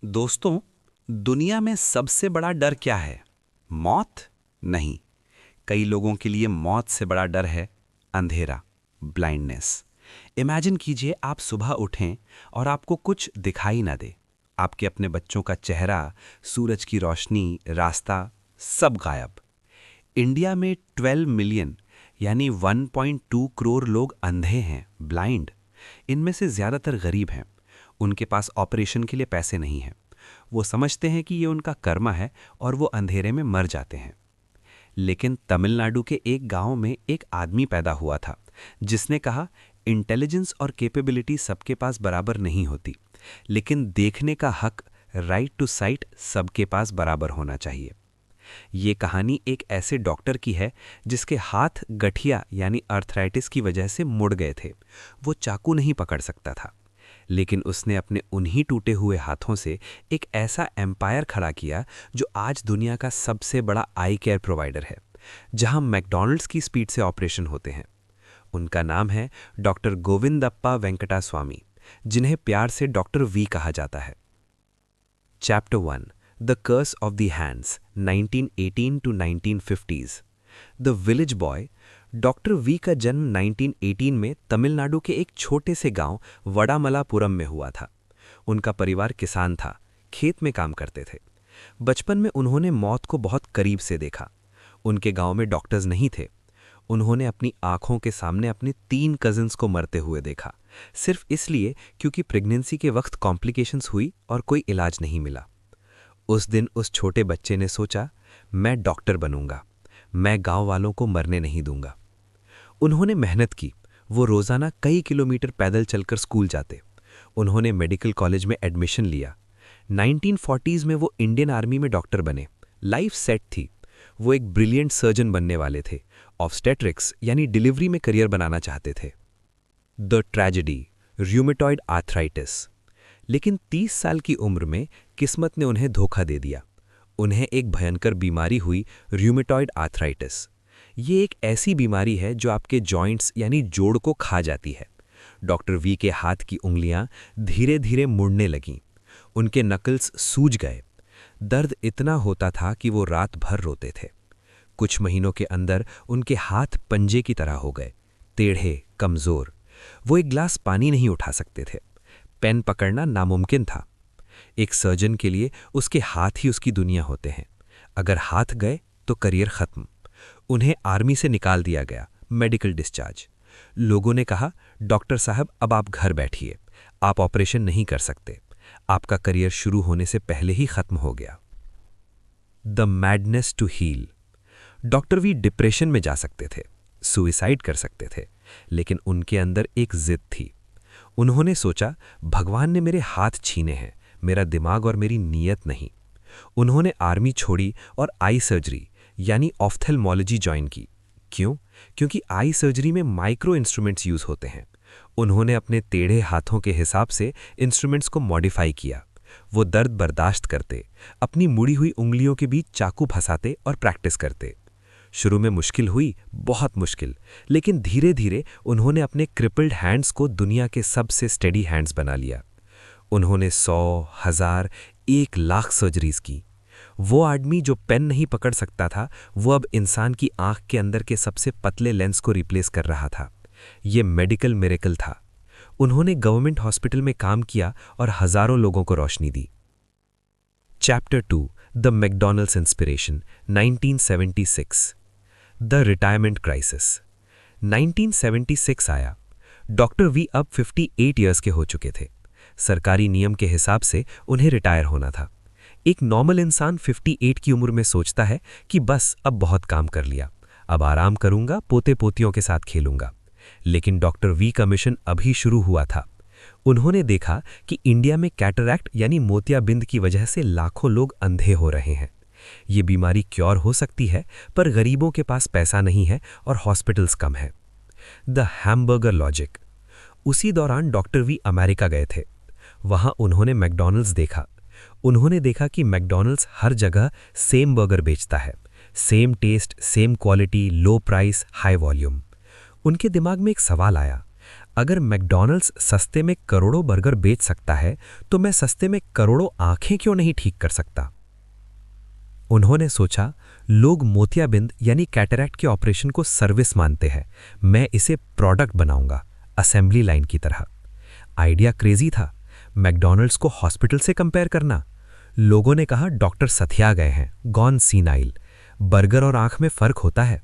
दोस्तों, दुनिया में सबसे बड़ा डर क्या है? मौत? नहीं। कई लोगों के लिए मौत से बड़ा डर है अंधेरा, ब्लाइंडनेस। इमेजिन कीजिए आप सुबह उठें और आपको कुछ दिखाई ना दे। आपके अपने बच्चों का चेहरा, सूरज की रोशनी, रास्ता, सब गायब। इंडिया में 12 मिलियन यानी 1.2 करोड़ लोग अंधे हैं, ब्लाइंड। इनमें से ज़्यादातर गरीब हैं। उनके पास ऑपरेशन के लिए पैसे नहीं हैं। वो समझते हैं कि ये उनका कर्म है और वो अंधेरे में मर जाते हैं। लेकिन तमिलनाडु के एक गांव में एक आदमी पैदा हुआ था जिसने कहा, इंटेलिजेंस और कैपेबिलिटी सबके पास बराबर नहीं होती, लेकिन देखने का हक, राइट टू साइट, सबके पास बराबर होना चाहिए। ये कहानी एक ऐसे डॉक्टर की है जिसके हाथ गठिया यानी अर्थराइटिस की वजह से मुड़ गए थे। वो चाकू नहीं पकड़ सकता था, लेकिन उसने अपने उन्हीं टूटे हुए हाथों से एक ऐसा एम्पायर खड़ा किया जो आज दुनिया का सबसे बड़ा आई केयर प्रोवाइडर है, जहां मैकडॉनल्ड्स की स्पीड से ऑपरेशन होते हैं। उनका नाम है डॉक्टर गोविंदप्पा वेंकटा स्वामी, जिन्हें प्यार से डॉक्टर वी कहा जाता है। Chapter 1, the curse of the hands, 1918 to 1950s। The village boy. Doctor V का जन्म 1918 में तमिलनाडु के एक छोटे से गांव वडामलापुरम में हुआ था। उनका परिवार किसान था, खेत में काम करते थे। बचपन में उन्होंने मौत को बहुत करीब से देखा। उनके गांव में डॉक्टर्स नहीं थे। उन्होंने अपनी आंखों के सामने अपने 3 कजिन्स को मरते हुए देखा, सिर्फ इसलिए क्योंकि प्रेगनेंसी के वक्त कॉम्प्लिकेशंस हुई और कोई इलाज नहीं मिला। उस दिन उस छोटे बच्चे ने सोचा, मैं डॉक्टर बनूंगा, मैं गांव वालों को मरने नहीं दूंगा। उन्होंने मेहनत की। वो रोजाना कई किलोमीटर पैदल चलकर स्कूल जाते। उन्होंने मेडिकल कॉलेज में एडमिशन लिया। 1940s में वो इंडियन आर्मी में डॉक्टर बने। लाइफ सेट थी। वो एक ब्रिलियंट सर्जन बनने वाले थे। ऑब्स्टेट्रिक्स यानी डिलीवरी में करियर बनाना चाहते थे। The tragedy, rheumatoid arthritis. लेकिन 30 साल की उम्र में किस्मत ने उन्हें धोखा दे दिया। उन्हें एक भयंकर बीमारी हुई, र्यूमेटॉइड आर्थराइटिस। ये एक ऐसी बीमारी है जो आपके जॉइंट्स यानी जोड़ को खा जाती है। डॉक्टर वी के हाथ की उंगलियां धीरे धीरे मुड़ने लगीं। उनके नकल्स सूज गए। दर्द इतना होता था कि वो रात भर रोते थे। कुछ महीनों के अंदर उनके हाथ पंजे की तरह हो गए, टेढ़े, कमजोर। वो एक गिलास पानी नहीं उठा सकते थे। पेन पकड़ना नामुमकिन था। एक सर्जन के लिए उसके हाथ ही उसकी दुनिया होते हैं। अगर हाथ गए तो करियर खत्म। उन्हें आर्मी से निकाल दिया गया, मेडिकल डिस्चार्ज। लोगों ने कहा, डॉक्टर साहब अब आप घर बैठिए, आप ऑपरेशन नहीं कर सकते, आपका करियर शुरू होने से पहले ही खत्म हो गया। The madness to heal. Doctor V depression में जा सकते थे, सुइसाइड कर सकते थे, लेकिन उनके अंदर एक जिद थी। उन्होंने सोचा, भगवान ने मेरे हाथ छीने हैं, मेरा दिमाग और मेरी नीयत नहीं। उन्होंने आर्मी छोड़ी और आई सर्जरी यानी ऑफ्थेल्मोलॉजी ज्वाइन की। क्यों? क्योंकि आई सर्जरी में माइक्रो इंस्ट्रूमेंट्स यूज होते हैं। उन्होंने अपने टेढ़े हाथों के हिसाब से इंस्ट्रूमेंट्स को मॉडिफाई किया। वो दर्द बर्दाश्त करते, अपनी मुड़ी हुई उंगलियों के बीच चाकू फंसाते और प्रैक्टिस करते। शुरू में मुश्किल हुई, बहुत मुश्किल, लेकिन धीरे धीरे उन्होंने अपने क्रिपल्ड हैंड्स को दुनिया के सबसे स्टेडी हैंड्स बना लिया। उन्होंने 100, 1000, 1,00,000 सर्जरीज की। वो आदमी जो पेन नहीं पकड़ सकता था, वो अब इंसान की आंख के अंदर के सबसे पतले लेंस को रिप्लेस कर रहा था। ये मेडिकल मिरेकल था। उन्होंने गवर्नमेंट हॉस्पिटल में काम किया और हजारों लोगों को रोशनी दी। Chapter 2, the McDonald's inspiration, 1976। The retirement crisis. 1976 आया। डॉक्टर वी अब 58 ईयर्स के हो चुके थे। सरकारी नियम के हिसाब से उन्हें रिटायर होना था। एक नॉर्मल इंसान 58 की उम्र में सोचता है कि बस अब बहुत काम कर लिया, अब आराम करूंगा, पोते पोतियों के साथ खेलूंगा। लेकिन डॉक्टर वी का मिशन अभी शुरू हुआ था। उन्होंने देखा कि इंडिया में कैटरैक्ट यानी मोतियाबिंद की वजह से लाखों लोग अंधे हो रहे हैं। ये बीमारी क्योर हो सकती है, पर गरीबों के पास पैसा नहीं है और हॉस्पिटल्स कम है। The hamburger logic. उसी दौरान डॉक्टर वी अमेरिका गए थे। वहां उन्होंने मैकडॉनल्ड्स देखा। उन्होंने देखा कि मैकडॉनल्ड्स हर जगह सेम बर्गर बेचता है, same taste, same quality, low price, high volume. उनके दिमाग में एक सवाल आया, अगर मैकडॉनल्ड्स सस्ते में करोड़ों बर्गर बेच सकता है तो मैं सस्ते में करोड़ों आंखें क्यों नहीं ठीक कर सकता। उन्होंने सोचा, लोग मोतियाबिंद यानी कैटरैक्ट के ऑपरेशन को सर्विस मानते हैं, मैं इसे प्रोडक्ट बनाऊंगा, असेंबली लाइन की तरह। आइडिया क्रेजी था, मैकडॉनल्ड्स को हॉस्पिटल से कंपेयर करना। लोगों ने कहा डॉक्टर सथिया गए हैं, गॉन सीनाइल, बर्गर और आंख में फर्क होता है।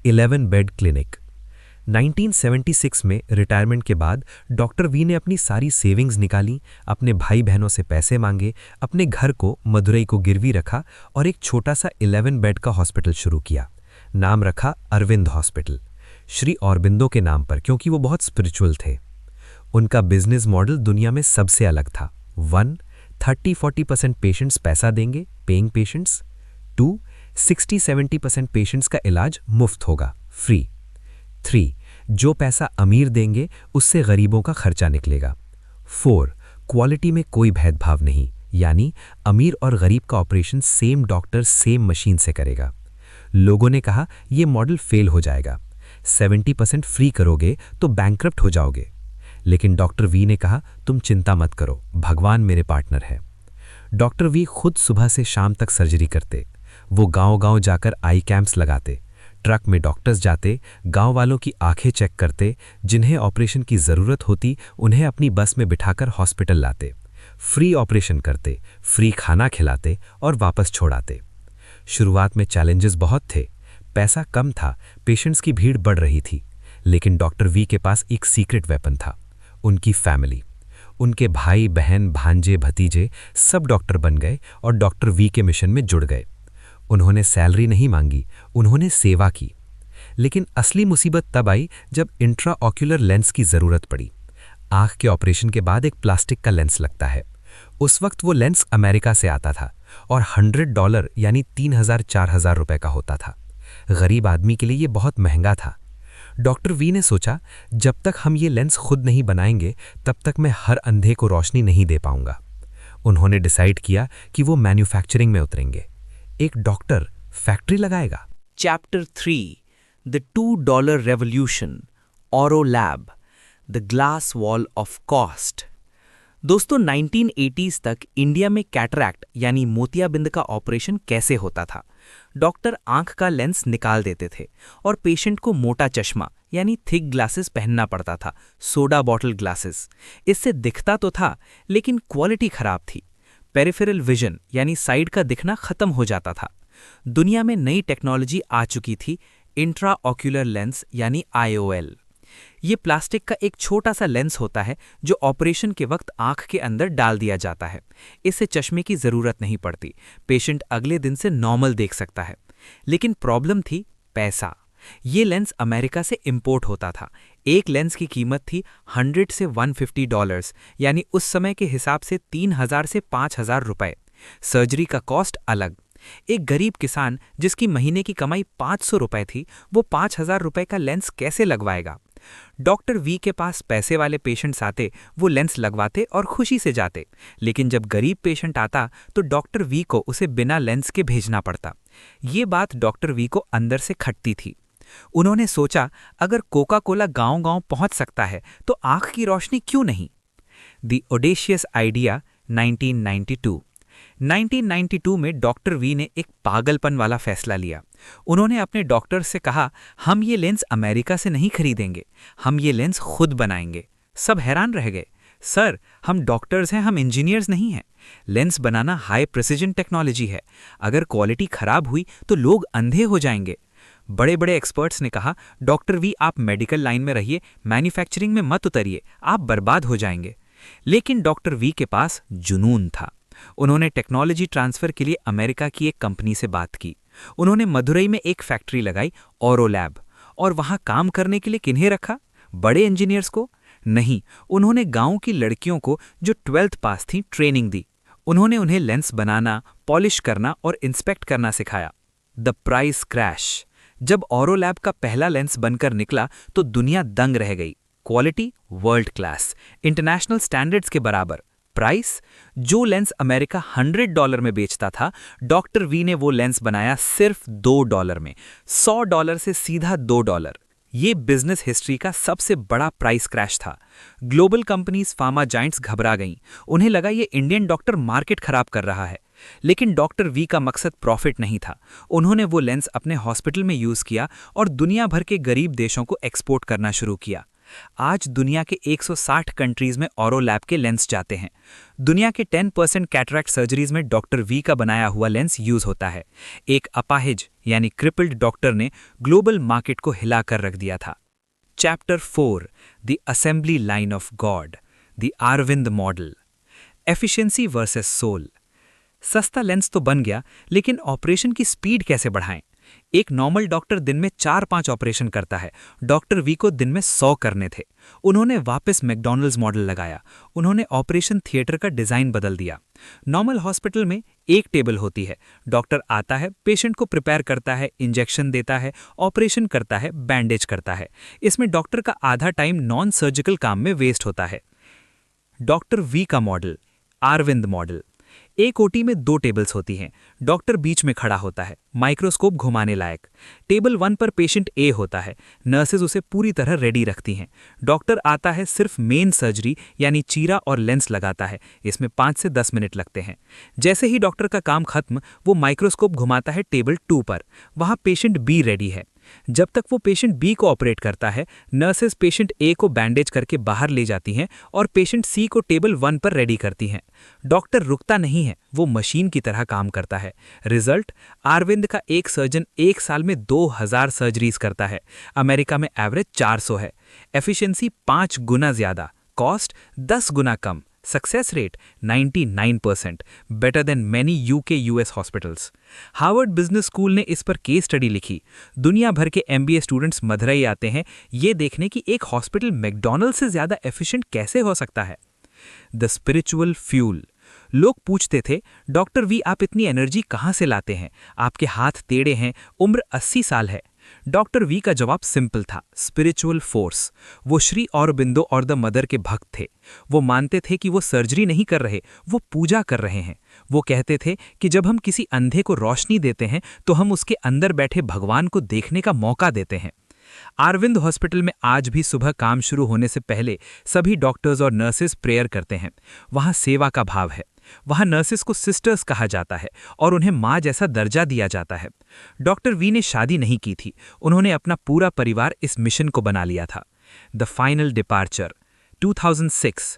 11 बेड क्लिनिक। 1976 में रिटायरमेंट के बाद डॉक्टर वी ने अपनी सारी सेविंग्स निकाली, अपने भाई बहनों से पैसे मांगे, अपने घर को मदुरई को गिरवी रखा और एक छोटा सा 11 बेड का हॉस्पिटल शुरू किया। नाम रखा अरविंद हॉस्पिटल, श्री औरबिंदो के नाम पर, क्योंकि वो बहुत स्पिरिचुअल थे। उनका बिजनेस मॉडल दुनिया में सबसे अलग था। 1. 30-40% पेशेंट्स पैसा देंगे, पेइंग पेशेंट्स। 2. 60-70% पेशेंट्स का इलाज मुफ्त होगा, फ्री। 3. जो पैसा अमीर देंगे उससे गरीबों का खर्चा निकलेगा। 4. क्वालिटी में कोई भेदभाव नहीं, यानी अमीर और गरीब का operation same doctor same machine से करेगा। लोगों ने कहा यह मॉडल फेल हो जाएगा, 70% फ्री करोगे तो बैंकरप्ट हो जाओगे। लेकिन डॉक्टर वी ने कहा तुम चिंता मत करो, भगवान मेरे पार्टनर है। डॉक्टर वी खुद सुबह से शाम तक सर्जरी करते। वो गांव-गांव जाकर आई कैंप्स लगाते, ट्रक में डॉक्टर्स जाते, गांव वालों की आंखें चेक करते, जिन्हें ऑपरेशन की ज़रूरत होती उन्हें अपनी बस में बिठाकर हॉस्पिटल लाते, फ्री ऑपरेशन करते, फ्री खाना खिलाते और वापस छोड़ाते। शुरुआत में चैलेंजेस बहुत थे, पैसा कम था, पेशेंट्स की भीड़ बढ़ रही थी, लेकिन डॉक्टर वी के पास एक सीक्रेट वेपन था, उनकी फैमिली। उनके भाई बहन भांजे भतीजे सब डॉक्टर बन गए और डॉक्टर वी के मिशन में जुड़ गए। उन्होंने सैलरी नहीं मांगी, उन्होंने सेवा की। लेकिन असली मुसीबत तब आई जब इंट्रा ऑक्यूलर लेंस की ज़रूरत पड़ी। आँख के ऑपरेशन के बाद एक प्लास्टिक का लेंस लगता है। उस वक्त वो लेंस अमेरिका से आता था और $100 यानी 3,000-4,000 रुपए का होता था। गरीब आदमी के लिए ये बहुत महंगा था। डॉक्टर वी ने सोचा जब तक हम ये लेंस खुद नहीं बनाएंगे तब तक मैं हर अंधे को रोशनी नहीं दे पाऊंगा। उन्होंने डिसाइड किया कि वो मैन्युफैक्चरिंग में उतरेंगे। एक डॉक्टर फैक्ट्री लगाएगा। Chapter 3 The $2 Revolution Oro Lab The Glass Wall of Cost। दोस्तों 1980s तक इंडिया में कैटरैक्ट यानी मोतियाबिंद का ऑपरेशन कैसे होता था। डॉक्टर आंख का लेंस निकाल देते थे और पेशेंट को मोटा चश्मा यानी थिक ग्लासेस पहनना पड़ता था, सोडा बॉटल ग्लासेस। इससे दिखता तो था लेकिन क्वालिटी खराब थी। पेरिफेरल विजन यानी साइड का दिखना खत्म हो जाता था। दुनिया में नई टेक्नोलॉजी आ चुकी थी, इंट्रा ऑक्यूलर लेंस यानी IOL। ये प्लास्टिक का एक छोटा सा लेंस होता है जो ऑपरेशन के वक्त आंख के अंदर डाल दिया जाता है। इससे चश्मे की ज़रूरत नहीं पड़ती, पेशेंट अगले दिन से नॉर्मल देख सकता है। लेकिन प्रॉब्लम थी पैसा। ये लेंस अमेरिका से इंपोर्ट होता था। एक लेंस की कीमत थी $100 से $150, यानी उस समय के हिसाब से 3,000 से 5,000 रुपए। सर्जरी का कॉस्ट अलग। एक गरीब किसान जिसकी महीने की कमाई 500 रुपए थी, वो 5,000 रुपए का लेंस कैसे लगवाएगा। डॉक्टर वी के पास पैसे वाले पेशेंट्स आते, वो लेंस लगवाते और खुशी से जाते। लेकिन जब गरीब पेशेंट आता तो डॉक्टर वी को उसे बिना लेंस के भेजना पड़ता। ये बात डॉक्टर वी को अंदर से खटती थी। उन्होंने सोचा अगर कोका कोला गांव-गांव पहुंच सकता है तो आंख की रोशनी क्यों नहीं। द ऑडेशियस आइडिया 1992 में डॉक्टर वी ने एक पागलपन वाला फैसला लिया। उन्होंने अपने डॉक्टर से कहा हम ये लेंस अमेरिका से नहीं खरीदेंगे, हम ये लेंस खुद बनाएंगे। सब हैरान रह गए, सर हम डॉक्टर्स हैं, हम इंजीनियर्स नहीं हैं। लेंस बनाना हाई प्रिसिजन टेक्नोलॉजी है, अगर क्वालिटी खराब हुई तो लोग अंधे हो जाएंगे। बड़े बड़े एक्सपर्ट्स ने कहा डॉक्टर वी आप मेडिकल लाइन में रहिए, मैन्युफैक्चरिंग में मत उतरिए, आप बर्बाद हो जाएंगे। लेकिन डॉक्टर वी के पास जुनून था। उन्होंने टेक्नोलॉजी ट्रांसफर के लिए अमेरिका की एक कंपनी से बात की। उन्होंने मदुरई में एक फैक्ट्री लगाई, ओरो लैब। और वहां काम करने के लिए किन्हें रखा? बड़े इंजीनियर्स को नहीं, उन्होंने गांव की लड़कियों को जो 12th पास थी ट्रेनिंग दी। उन्होंने उन्हें लेंस बनाना, पॉलिश करना और इंस्पेक्ट करना सिखाया। The price crash. जब ओरो लैब का पहला लेंस बनकर निकला तो दुनिया दंग रह गई। Quality world class, international standards के बराबर। प्राइस, जो लेंस अमेरिका $100 में बेचता था, डॉक्टर वी ने वो लेंस बनाया सिर्फ $2 में। $100 से सीधा $2। ये बिजनेस हिस्ट्री का सबसे बड़ा प्राइस क्रैश था। ग्लोबल कंपनीज फार्मा जाइंट्स घबरा गईं। उन्हें लगा ये इंडियन डॉक्टर मार्केट खराब कर रहा है। लेकिन डॉक्टर वी का मकसद प्रॉफिट नहीं था। उन्होंने वो लेंस अपने हॉस्पिटल में यूज किया और दुनिया भर के गरीब देशों को एक्सपोर्ट करना शुरू किया। आज दुनिया के 160 कंट्रीज में ऑरो लैब के लेंस जाते हैं। दुनिया के 10% कैटरैक्ट सर्जरीज में डॉक्टर वी का बनाया हुआ लेंस यूज होता है। एक अपाहिज यानी क्रिपल्ड डॉक्टर ने ग्लोबल मार्केट को हिलाकर रख दिया था। Chapter 4 the assembly line of God, the Aravind model, efficiency versus soul. सस्ता लेंस तो बन गया, लेकिन ऑपरेशन की स्पीड कैसे बढ़ाएं? एक नॉर्मल डॉक्टर दिन में 4-5 ऑपरेशन करता है। डॉक्टर वी को दिन में 100 करने थे। उन्होंने वापस मैकडॉनल्ड्स मॉडल लगाया। उन्होंने ऑपरेशन थिएटर का डिजाइन बदल दिया। नॉर्मल हॉस्पिटल में एक टेबल होती है। डॉक्टर आता है, पेशेंट को प्रिपेयर करता है, इंजेक्शन देता है, ऑपरेशन करता है, बैंडेज करता है। इसमें डॉक्टर का आधा टाइम नॉन सर्जिकल काम में वेस्ट होता है। डॉक्टर वी का मॉडल, अरविंद मॉडल। एक ओटी में 2 टेबल्स होती हैं। डॉक्टर बीच में खड़ा होता है, माइक्रोस्कोप घुमाने लायक। टेबल 1 पर पेशेंट ए होता है। नर्सेज उसे पूरी तरह रेडी रखती हैं। डॉक्टर आता है, सिर्फ मेन सर्जरी यानी चीरा और लेंस लगाता है। इसमें 5 से 10 मिनट लगते हैं। जैसे ही डॉक्टर का काम खत्म, वो माइक्रोस्कोप घुमाता है टेबल 2 पर। वहाँ पेशेंट बी रेडी है। जब तक वो पेशेंट बी को ऑपरेट करता है, नर्सेस पेशेंट ए को बैंडेज करके बाहर ले जाती हैं और पेशेंट सी को टेबल 1 पर रेडी करती हैं। डॉक्टर रुकता नहीं है, वो मशीन की तरह काम करता है। रिजल्ट, अरविंद का एक सर्जन 1 साल में 2000 सर्जरीज करता है। अमेरिका में एवरेज 400 है। एफिशिएंसी 5 गुना ज्यादा, कॉस्ट 10 गुना कम, success rate 99%, better than many UK US hospitals. Harvard Business School ने इस पर केस स्टडी लिखी। दुनिया भर के एमबीए स्टूडेंट्स मदुरई आते हैं ये देखने कि एक हॉस्पिटल मैकडॉनल्ड से ज्यादा एफिशिएंट कैसे हो सकता है। The spiritual fuel. लोग पूछते थे, डॉक्टर वी आप इतनी एनर्जी कहाँ से लाते हैं? आपके हाथ टेढ़े हैं, उम्र 80 साल है। डॉक्टर वी का जवाब सिंपल था, स्पिरिचुअल फोर्स। वो श्री औरबिंदो और द मदर के भक्त थे। वो मानते थे कि वो सर्जरी नहीं कर रहे, वो पूजा कर रहे हैं। वो कहते थे कि जब हम किसी अंधे को रोशनी देते हैं तो हम उसके अंदर बैठे भगवान को देखने का मौका देते हैं। अरविंद हॉस्पिटल में आज भी सुबह काम शुरू होने से पहले सभी डॉक्टर्स और नर्सेस प्रेयर करते हैं। वहाँ सेवा का भाव है। वहाँ नर्सेस को सिस्टर्स कहा जाता है और उन्हें माँ जैसा दर्जा दिया जाता है। डॉक्टर वी ने शादी नहीं की थी। उन्होंने अपना पूरा परिवार इस मिशन को बना लिया था। The final departure, 2006,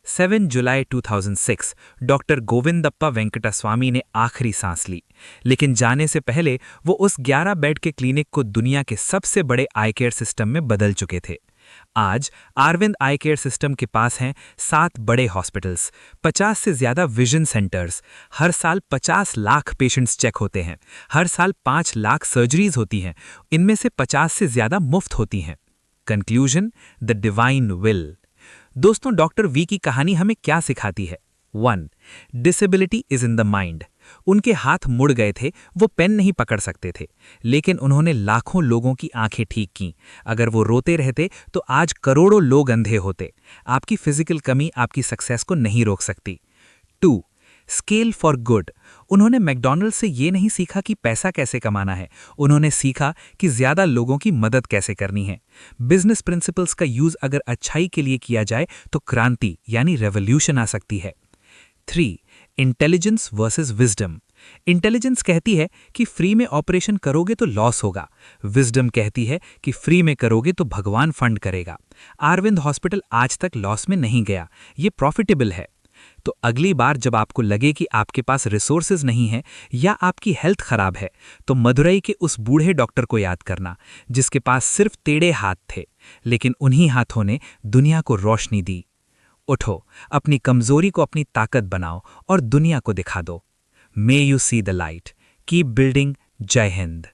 7 July 2006, doctor Govindappa Venkataswamy ने आखिरी सांस ली। लेकिन जाने से पहले वो उस 11 बेड के क्लिनिक को दुनिया के सबसे बड़े आई केयर सिस्टम में बदल चुके थे। आज अरविंद आई केयर सिस्टम के पास हैं 7 बड़े हॉस्पिटल्स, 50 से ज्यादा विजन सेंटर्स। हर साल 50 लाख पेशेंट्स चेक होते हैं। हर साल 5 लाख सर्जरीज होती हैं। इनमें से 50 से ज्यादा मुफ्त होती हैं। Conclusion, the divine will. दोस्तों, डॉक्टर वी की कहानी हमें क्या सिखाती है? 1. Disability is in the mind. उनके हाथ मुड़ गए थे, वो पेन नहीं पकड़ सकते थे, लेकिन उन्होंने लाखों लोगों की आंखें ठीक की। अगर वो रोते रहते तो आज करोड़ों लोग अंधे होते। आपकी फिजिकल कमी आपकी सक्सेस को नहीं रोक सकती। 2. Scale for good. उन्होंने मैकडॉनल्ड से ये नहीं सीखा कि पैसा कैसे कमाना है, उन्होंने सीखा कि ज्यादा लोगों की मदद कैसे करनी है। बिजनेस प्रिंसिपल्स का यूज अगर अच्छाई के लिए किया जाए तो क्रांति यानी रेवोल्यूशन आ सकती है। 3. Intelligence versus wisdom. इंटेलिजेंस कहती है कि फ्री में ऑपरेशन करोगे तो लॉस होगा। विजडम कहती है कि फ्री में करोगे तो भगवान फंड करेगा। अरविंद हॉस्पिटल आज तक लॉस में नहीं गया, ये प्रॉफिटेबल है। तो अगली बार जब आपको लगे कि आपके पास रिसोर्सेज नहीं है या आपकी हेल्थ खराब है, तो मदुरई के उस बूढ़े डॉक्टर को याद करना जिसके पास सिर्फ टेढ़े हाथ थे, लेकिन उन्हीं हाथों ने दुनिया को रोशनी दी। उठो, अपनी कमजोरी को अपनी ताकत बनाओ और दुनिया को दिखा दो। May you see the light. Keep building. जय हिंद।